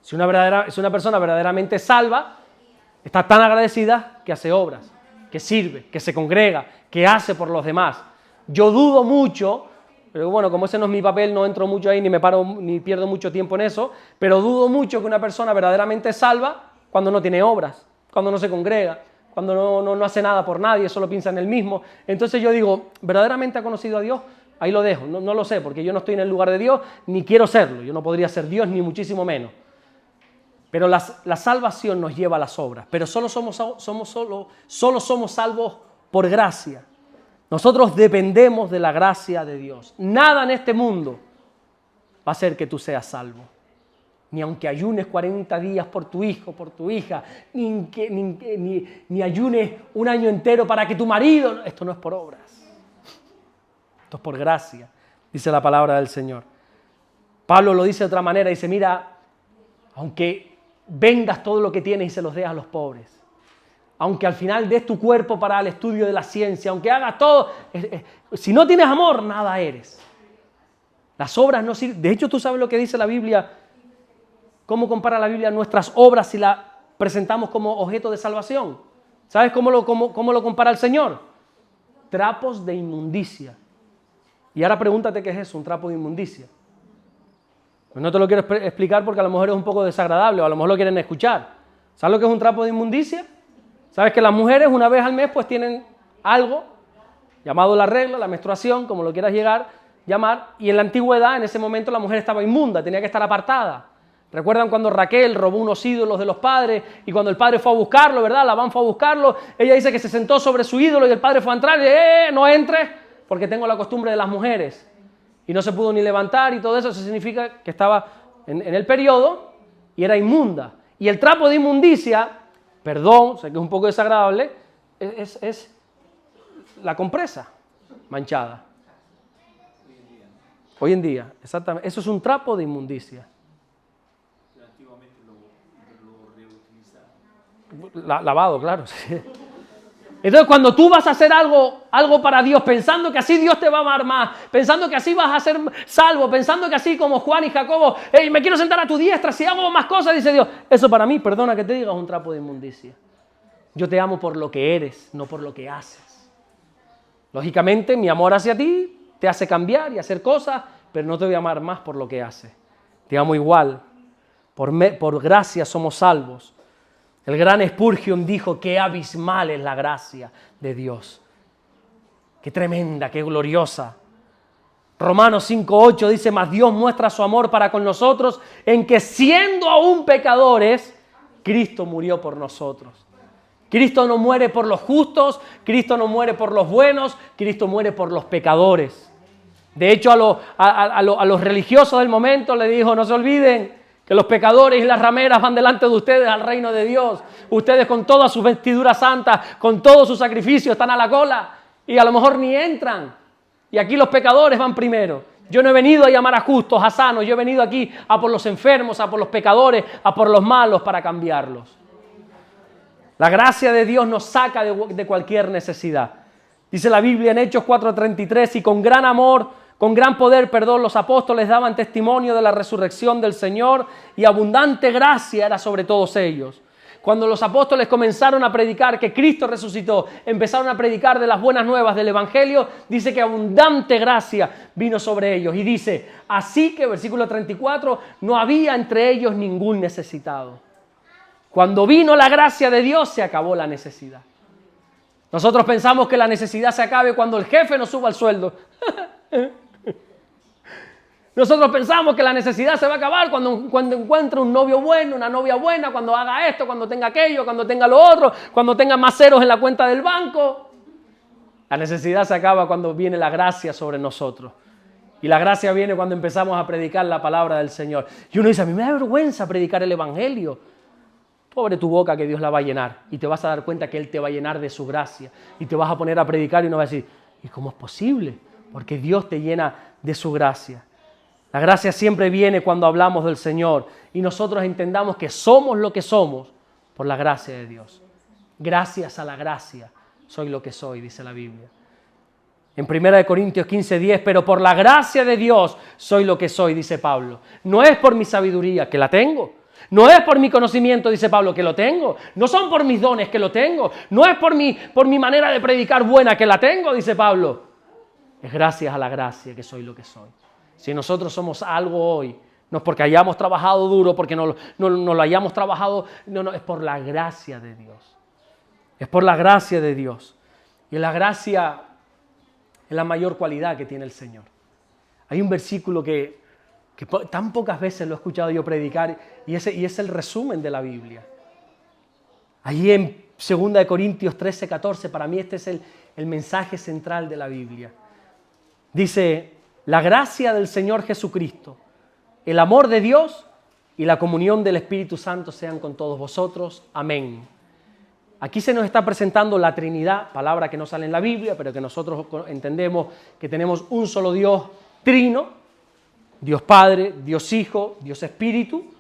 S1: Si una persona verdaderamente salva, está tan agradecida que hace obras, que sirve, que se congrega, que hace por los demás. Yo dudo mucho, pero bueno, como ese no es mi papel, no entro mucho ahí, ni pierdo mucho tiempo en eso, pero dudo mucho que una persona verdaderamente salva cuando no tiene obras, cuando no se congrega, cuando no hace nada por nadie, solo piensa en él mismo. Entonces yo digo, ¿verdaderamente ha conocido a Dios? Ahí lo dejo, no lo sé, porque yo no estoy en el lugar de Dios, ni quiero serlo. Yo no podría ser Dios, ni muchísimo menos. Pero la salvación nos lleva a las obras. Pero solo somos salvos por gracia. Nosotros dependemos de la gracia de Dios. Nada en este mundo va a hacer que tú seas salvo. Ni aunque ayunes 40 días por tu hijo, por tu hija, ni ayunes un año entero para que tu marido... Esto no es por obras. Esto es por gracia, dice la palabra del Señor. Pablo lo dice de otra manera, dice, mira, aunque vendas todo lo que tienes y se los des a los pobres, aunque al final des tu cuerpo para el estudio de la ciencia, aunque hagas todo, si no tienes amor, nada eres. Las obras no sirven. De hecho, tú sabes lo que dice la Biblia, cómo compara la Biblia nuestras obras si las presentamos como objeto de salvación. ¿Sabes cómo lo compara el Señor? Trapos de inmundicia. Y ahora pregúntate qué es eso, un trapo de inmundicia. Pues no te lo quiero explicar porque a lo mejor es un poco desagradable o a lo mejor lo quieren escuchar. ¿Sabes lo que es un trapo de inmundicia? ¿Sabes que las mujeres una vez al mes pues tienen algo llamado la regla, la menstruación, como lo quieras llamar, y en la antigüedad, en ese momento, la mujer estaba inmunda, tenía que estar apartada. ¿Recuerdan cuando Raquel robó unos ídolos de los padres y cuando el padre fue a buscarlo, ¿verdad? Labán fue a buscarlo, ella dice que se sentó sobre su ídolo y el padre fue a entrar y dice, no entres porque tengo la costumbre de las mujeres. Y no se pudo ni levantar y todo eso, eso significa que estaba en el periodo y era inmunda. Y el trapo de inmundicia, perdón, sé que es un poco desagradable, es la compresa manchada. Hoy en día, exactamente. Eso es un trapo de inmundicia.
S2: Antiguamente lo reutilizaban.
S1: Lavado, claro. Sí. Entonces, cuando tú vas a hacer algo para Dios, pensando que así Dios te va a amar más, pensando que así vas a ser salvo, pensando que así como Juan y Jacobo, hey, me quiero sentar a tu diestra, si hago más cosas, dice Dios, eso para mí, perdona que te diga, es un trapo de inmundicia. Yo te amo por lo que eres, no por lo que haces. Lógicamente, mi amor hacia ti te hace cambiar y hacer cosas, pero no te voy a amar más por lo que haces. Te amo igual. Por gracia somos salvos. El gran Spurgeon dijo, qué abismal es la gracia de Dios. Qué tremenda, qué gloriosa. Romanos 5:8 dice, mas Dios muestra su amor para con nosotros en que siendo aún pecadores, Cristo murió por nosotros. Cristo no muere por los justos, Cristo no muere por los buenos, Cristo muere por los pecadores. De hecho, a los religiosos del momento le dijo, no se olviden que los pecadores y las rameras van delante de ustedes al reino de Dios. Ustedes con todas sus vestiduras santas, con todos sus sacrificios, están a la cola y a lo mejor ni entran. Y aquí los pecadores van primero. Yo no he venido a llamar a justos, a sanos. Yo he venido aquí a por los enfermos, a por los pecadores, a por los malos para cambiarlos. La gracia de Dios nos saca de cualquier necesidad. Dice la Biblia en Hechos 4:33, y con gran amor, con gran poder, los apóstoles daban testimonio de la resurrección del Señor y abundante gracia era sobre todos ellos. Cuando los apóstoles comenzaron a predicar que Cristo resucitó, empezaron a predicar de las buenas nuevas del Evangelio, dice que abundante gracia vino sobre ellos. Y dice, así que, versículo 34, no había entre ellos ningún necesitado. Cuando vino la gracia de Dios, se acabó la necesidad. Nosotros pensamos que la necesidad se acabe cuando el jefe nos suba el sueldo. Nosotros pensamos que la necesidad se va a acabar cuando encuentre un novio bueno, una novia buena, cuando haga esto, cuando tenga aquello, cuando tenga lo otro, cuando tenga más ceros en la cuenta del banco. La necesidad se acaba cuando viene la gracia sobre nosotros. Y la gracia viene cuando empezamos a predicar la palabra del Señor. Y uno dice, a mí me da vergüenza predicar el Evangelio. Tú abre tu boca que Dios la va a llenar y te vas a dar cuenta que Él te va a llenar de su gracia. Y te vas a poner a predicar y uno va a decir, ¿y cómo es posible? Porque Dios te llena de su gracia. La gracia siempre viene cuando hablamos del Señor y nosotros entendamos que somos lo que somos por la gracia de Dios. Gracias a la gracia soy lo que soy, dice la Biblia. En 1 Corintios 15:10, pero por la gracia de Dios soy lo que soy, dice Pablo. No es por mi sabiduría, que la tengo. No es por mi conocimiento, dice Pablo, que lo tengo. No son por mis dones, que lo tengo. No es por mi manera de predicar buena, que la tengo, dice Pablo. Es gracias a la gracia que soy lo que soy. Si nosotros somos algo hoy, no es porque hayamos trabajado duro, porque no lo hayamos trabajado, no, es por la gracia de Dios. Es por la gracia de Dios. Y la gracia es la mayor cualidad que tiene el Señor. Hay un versículo que tan pocas veces lo he escuchado yo predicar y es el resumen de la Biblia. Allí en 2 Corintios 13:14, para mí este es el mensaje central de la Biblia. Dice, la gracia del Señor Jesucristo, el amor de Dios y la comunión del Espíritu Santo sean con todos vosotros. Amén. Aquí se nos está presentando la Trinidad, palabra que no sale en la Biblia, pero que nosotros entendemos que tenemos un solo Dios trino, Dios Padre, Dios Hijo, Dios Espíritu.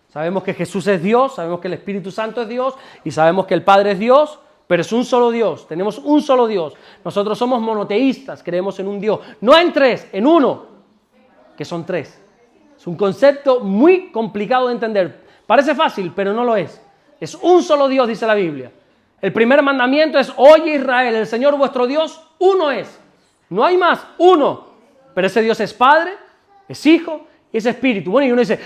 S1: Sabemos que Jesús es Dios, sabemos que el Espíritu Santo es Dios y sabemos que el Padre es Dios, pero es un solo Dios, tenemos un solo Dios. Nosotros somos monoteístas, creemos en un Dios, no en tres, en uno, que son tres. Es un concepto muy complicado de entender. Parece fácil, pero no lo es. Es un solo Dios, dice la Biblia. El primer mandamiento es, oye Israel, el Señor vuestro Dios, uno es. No hay más, uno. Pero ese Dios es Padre, es Hijo y es Espíritu. Bueno, y uno dice,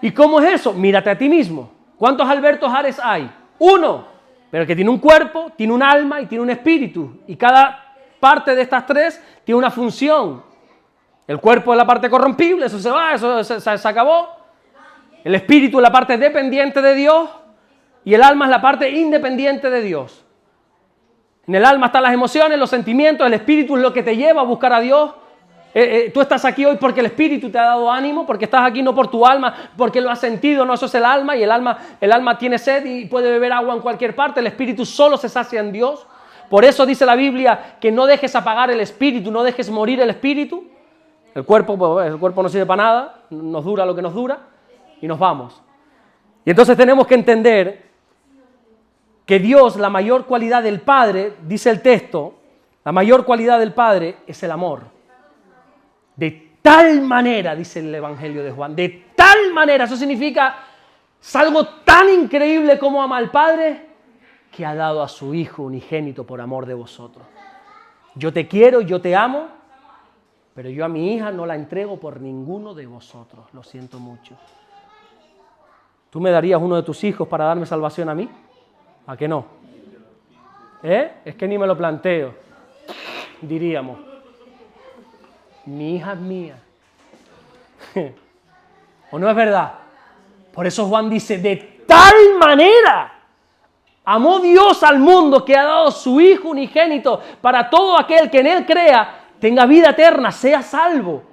S1: ¿y cómo es eso? Mírate a ti mismo. ¿Cuántos Albertos Ares hay? Uno. Pero que tiene un cuerpo, tiene un alma y tiene un espíritu. Y cada parte de estas tres tiene una función. El cuerpo es la parte corrompible, eso se va, eso se acabó. El espíritu es la parte dependiente de Dios. Y el alma es la parte independiente de Dios. En el alma están las emociones, los sentimientos, el espíritu es lo que te lleva a buscar a Dios. Tú estás aquí hoy porque el espíritu te ha dado ánimo, porque estás aquí no por tu alma, porque lo has sentido, no, eso es el alma, y el alma tiene sed y puede beber agua en cualquier parte, el espíritu solo se sacia en Dios. Por eso dice la Biblia que no dejes apagar el espíritu, no dejes morir el espíritu. El cuerpo no sirve para nada, nos dura lo que nos dura y nos vamos. Y entonces tenemos que entender que Dios, la mayor cualidad del Padre, dice el texto, la mayor cualidad del Padre es el amor. De tal manera, dice el Evangelio de Juan, de tal manera, eso significa, es algo tan increíble como ama al Padre, que ha dado a su Hijo unigénito por amor de vosotros. Yo te quiero, yo te amo, pero yo a mi hija no la entrego por ninguno de vosotros, lo siento mucho. ¿Tú me darías uno de tus hijos para darme salvación a mí? ¿A qué no? Es que ni me lo planteo, diríamos. Mi hija es mía. ¿O no es verdad? Por eso Juan dice, de tal manera amó Dios al mundo que ha dado su Hijo unigénito para todo aquel que en Él crea, tenga vida eterna, sea salvo.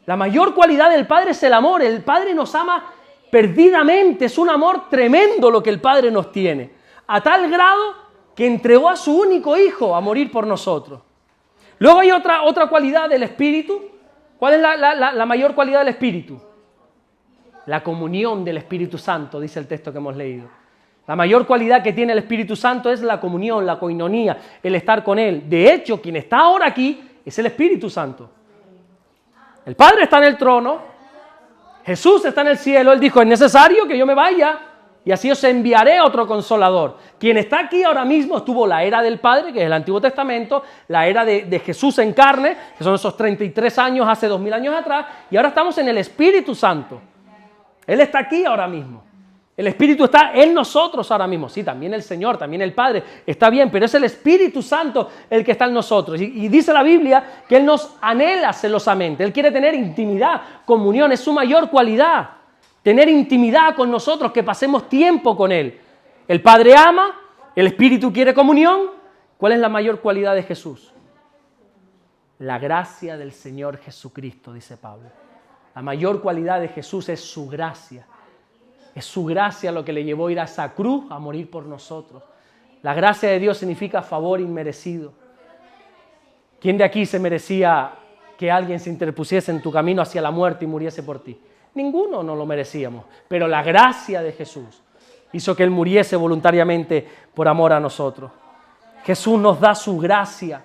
S1: La mayor cualidad del Padre es el amor. El Padre nos ama perdidamente. Es un amor tremendo lo que el Padre nos tiene. A tal grado que entregó a su único Hijo a morir por nosotros. Luego hay otra cualidad del Espíritu. ¿Cuál es la mayor cualidad del Espíritu? La comunión del Espíritu Santo, dice el texto que hemos leído. La mayor cualidad que tiene el Espíritu Santo es la comunión, la koinonía, el estar con Él. De hecho, quien está ahora aquí es el Espíritu Santo. El Padre está en el trono, Jesús está en el cielo. Él dijo, es necesario que yo me vaya y así os enviaré otro Consolador. Quien está aquí ahora mismo estuvo la era del Padre, que es el Antiguo Testamento, la era de Jesús en carne, que son esos 33 años, hace 2000 años atrás, y ahora estamos en el Espíritu Santo. Él está aquí ahora mismo. El Espíritu está en nosotros ahora mismo. Sí, también el Señor, también el Padre, está bien, pero es el Espíritu Santo el que está en nosotros. Y dice la Biblia que Él nos anhela celosamente. Él quiere tener intimidad, comunión, es su mayor cualidad. Tener intimidad con nosotros, que pasemos tiempo con Él. El Padre ama, el Espíritu quiere comunión. ¿Cuál es la mayor cualidad de Jesús? La gracia del Señor Jesucristo, dice Pablo. La mayor cualidad de Jesús es su gracia. Es su gracia lo que le llevó a ir a esa cruz a morir por nosotros. La gracia de Dios significa favor inmerecido. ¿Quién de aquí se merecía que alguien se interpusiese en tu camino hacia la muerte y muriese por ti? Ninguno no lo merecíamos, pero la gracia de Jesús hizo que Él muriese voluntariamente por amor a nosotros. Jesús nos da su gracia.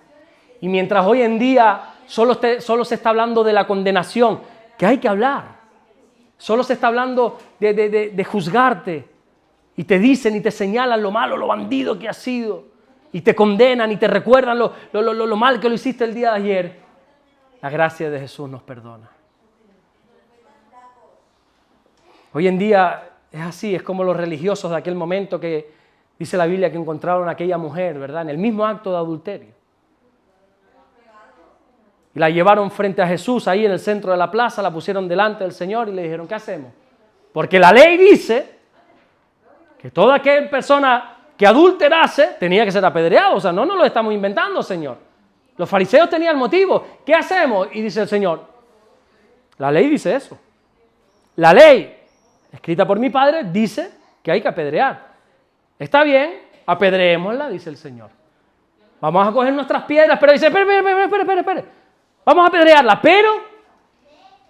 S1: Y mientras hoy en día solo se está hablando de la condenación, que hay que hablar. Solo se está hablando de juzgarte. Y te dicen y te señalan lo malo, lo bandido que has sido. Y te condenan y te recuerdan lo mal que lo hiciste el día de ayer. La gracia de Jesús nos perdona. Hoy en día es así, es como los religiosos de aquel momento que dice la Biblia que encontraron a aquella mujer, ¿verdad? En el mismo acto de adulterio. Y la llevaron frente a Jesús ahí en el centro de la plaza, la pusieron delante del Señor y le dijeron, ¿qué hacemos? Porque la ley dice que toda aquella persona que adulterase tenía que ser apedreado. O sea, no nos lo estamos inventando, Señor. Los fariseos tenían motivo. ¿Qué hacemos? Y dice el Señor, la ley dice eso. La ley, escrita por mi Padre, dice que hay que apedrear. Está bien, apedreémosla, dice el Señor. Vamos a coger nuestras piedras, pero dice, espere. Vamos a apedrearla, pero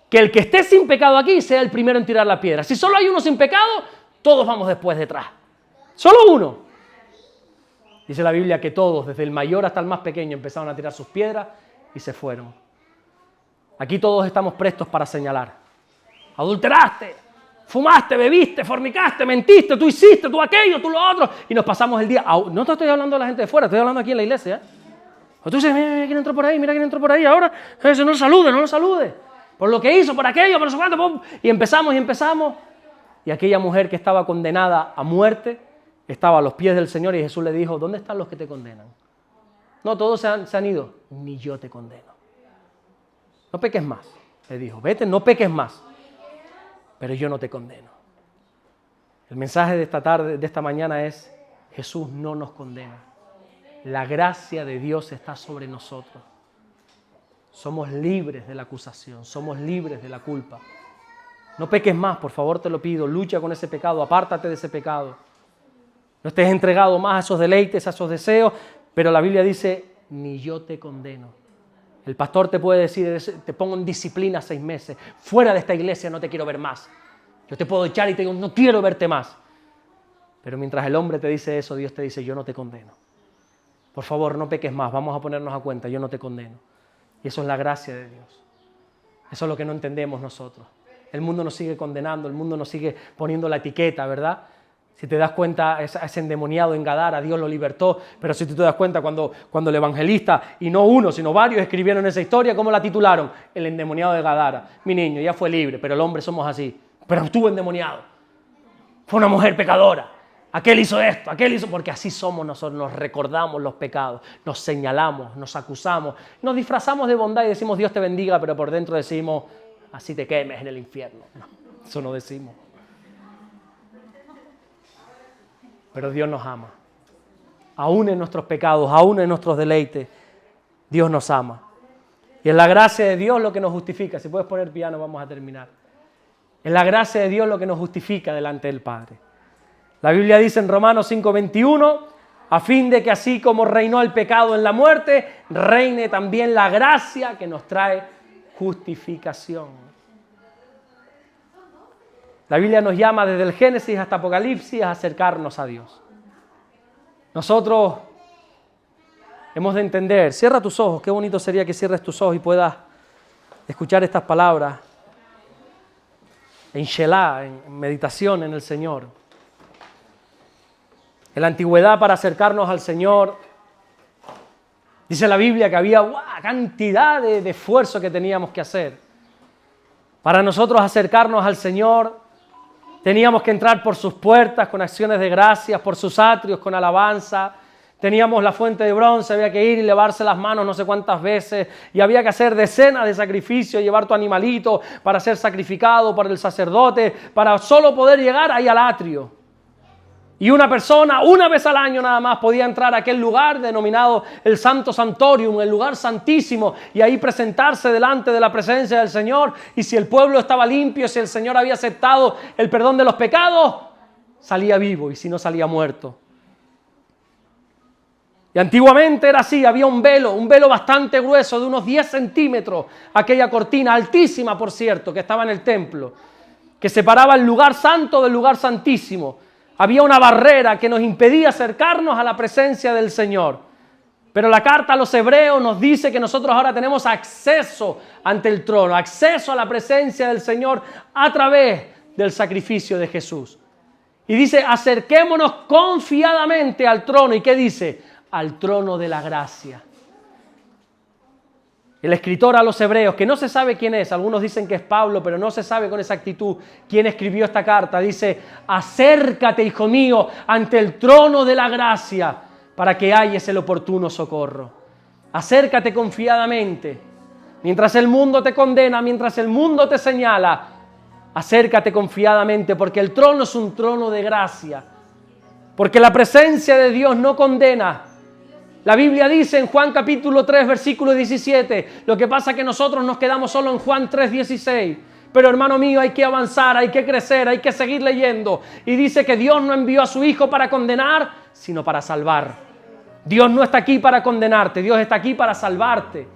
S1: que el que esté sin pecado aquí sea el primero en tirar la piedra. Si solo hay uno sin pecado, todos vamos después detrás. Solo uno. Dice la Biblia que todos, desde el mayor hasta el más pequeño, empezaron a tirar sus piedras y se fueron. Aquí todos estamos prestos para señalar. Adulteraste, fumaste, bebiste, fornicaste, mentiste, tú hiciste, tú aquello, tú lo otro. Y nos pasamos el día. No te estoy hablando de la gente de fuera, estoy hablando aquí en la iglesia. O tú dices, mira quién entró por ahí, mira quién entró por ahí. Ahora, no lo salude. Por lo que hizo, por aquello, por eso cuánto. Y empezamos. Y aquella mujer que estaba condenada a muerte estaba a los pies del Señor y Jesús le dijo, ¿dónde están los que te condenan? No, todos se han ido. Ni yo te condeno. No peques más, le dijo. Vete, no peques más. Pero yo no te condeno. El mensaje de esta tarde, de esta mañana es, Jesús no nos condena. La gracia de Dios está sobre nosotros. Somos libres de la acusación, somos libres de la culpa. No peques más, por favor te lo pido. Lucha con ese pecado, apártate de ese pecado. No estés entregado más a esos deleites, a esos deseos, pero la Biblia dice, ni yo te condeno. El pastor te puede decir, te pongo en disciplina 6 meses, fuera de esta iglesia no te quiero ver más. Yo te puedo echar y te digo, no quiero verte más. Pero mientras el hombre te dice eso, Dios te dice, yo no te condeno. Por favor, no peques más, vamos a ponernos a cuenta, yo no te condeno. Y eso es la gracia de Dios. Eso es lo que no entendemos nosotros. El mundo nos sigue condenando, el mundo nos sigue poniendo la etiqueta, ¿verdad? Si te das cuenta, ese endemoniado en Gadara, Dios lo libertó, pero si tú te das cuenta, cuando el evangelista, y no uno, sino varios escribieron esa historia, ¿cómo la titularon? El endemoniado de Gadara. Mi niño, ya fue libre, pero el hombre somos así. Pero estuvo endemoniado. Fue una mujer pecadora. Aquel hizo esto, aquel hizo... Porque así somos nosotros, nos recordamos los pecados, nos señalamos, nos acusamos, nos disfrazamos de bondad y decimos Dios te bendiga, pero por dentro decimos así te quemes en el infierno. No, eso no decimos. Pero Dios nos ama. Aún en nuestros pecados, aún en nuestros deleites, Dios nos ama. Y es la gracia de Dios lo que nos justifica. Si puedes poner piano, vamos a terminar. Es la gracia de Dios lo que nos justifica delante del Padre. La Biblia dice en Romanos 5:21, a fin de que así como reinó el pecado en la muerte, reine también la gracia que nos trae justificación. La Biblia nos llama desde el Génesis hasta Apocalipsis a acercarnos a Dios. Nosotros hemos de entender, cierra tus ojos, qué bonito sería que cierres tus ojos y puedas escuchar estas palabras en Shelah, en meditación en el Señor. En la antigüedad, para acercarnos al Señor, dice la Biblia que había cantidad de esfuerzo que teníamos que hacer. Para nosotros acercarnos al Señor, teníamos que entrar por sus puertas con acciones de gracias, por sus atrios con alabanza. Teníamos la fuente de bronce, había que ir y lavarse las manos no sé cuántas veces, y había que hacer decenas de sacrificios, llevar tu animalito para ser sacrificado por el sacerdote, para solo poder llegar ahí al atrio. Y una persona, una vez al año nada más, podía entrar a aquel lugar denominado el Santo Santorium, el lugar santísimo, y ahí presentarse delante de la presencia del Señor. Y si el pueblo estaba limpio, si el Señor había aceptado el perdón de los pecados, salía vivo, y si no, salía muerto. Y antiguamente era así, había un velo bastante grueso, de unos 10 centímetros, aquella cortina, altísima por cierto, que estaba en el templo, que separaba el lugar santo del lugar santísimo. Había una barrera que nos impedía acercarnos a la presencia del Señor. Pero la carta a los Hebreos nos dice que nosotros ahora tenemos acceso ante el trono, acceso a la presencia del Señor a través del sacrificio de Jesús. Y dice, acerquémonos confiadamente al trono. ¿Y qué dice? Al trono de la gracia. El escritor a los Hebreos, que no se sabe quién es, algunos dicen que es Pablo, pero no se sabe con exactitud quién escribió esta carta, dice, acércate, hijo mío, ante el trono de la gracia, para que halles el oportuno socorro. Acércate confiadamente. Mientras el mundo te condena, mientras el mundo te señala, acércate confiadamente, porque el trono es un trono de gracia. Porque la presencia de Dios no condena. La Biblia dice en Juan capítulo 3, versículo 17, lo que pasa es que nosotros nos quedamos solo en Juan 3, 16. Pero hermano mío, hay que avanzar, hay que crecer, hay que seguir leyendo. Y dice que Dios no envió a su Hijo para condenar, sino para salvar. Dios no está aquí para condenarte, Dios está aquí para salvarte.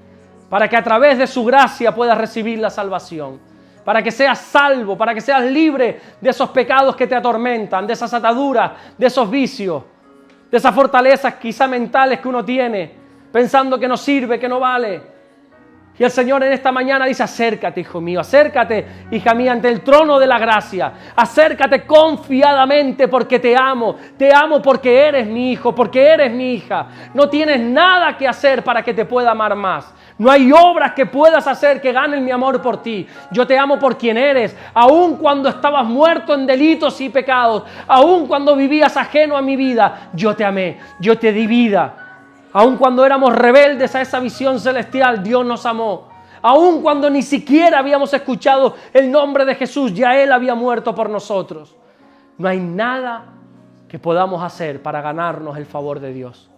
S1: Para que a través de su gracia puedas recibir la salvación. Para que seas salvo, para que seas libre de esos pecados que te atormentan, de esas ataduras, de esos vicios, de esas fortalezas quizá mentales que uno tiene, pensando que no sirve, que no vale. Y el Señor en esta mañana dice, acércate, hijo mío, acércate, hija mía, ante el trono de la gracia. Acércate confiadamente porque te amo porque eres mi hijo, porque eres mi hija. No tienes nada que hacer para que te pueda amar más. No hay obras que puedas hacer que ganen mi amor por ti. Yo te amo por quien eres, aun cuando estabas muerto en delitos y pecados, aun cuando vivías ajeno a mi vida, yo te amé, yo te di vida. Aun cuando éramos rebeldes a esa visión celestial, Dios nos amó. Aun cuando ni siquiera habíamos escuchado el nombre de Jesús, ya Él había muerto por nosotros. No hay nada que podamos hacer para ganarnos el favor de Dios.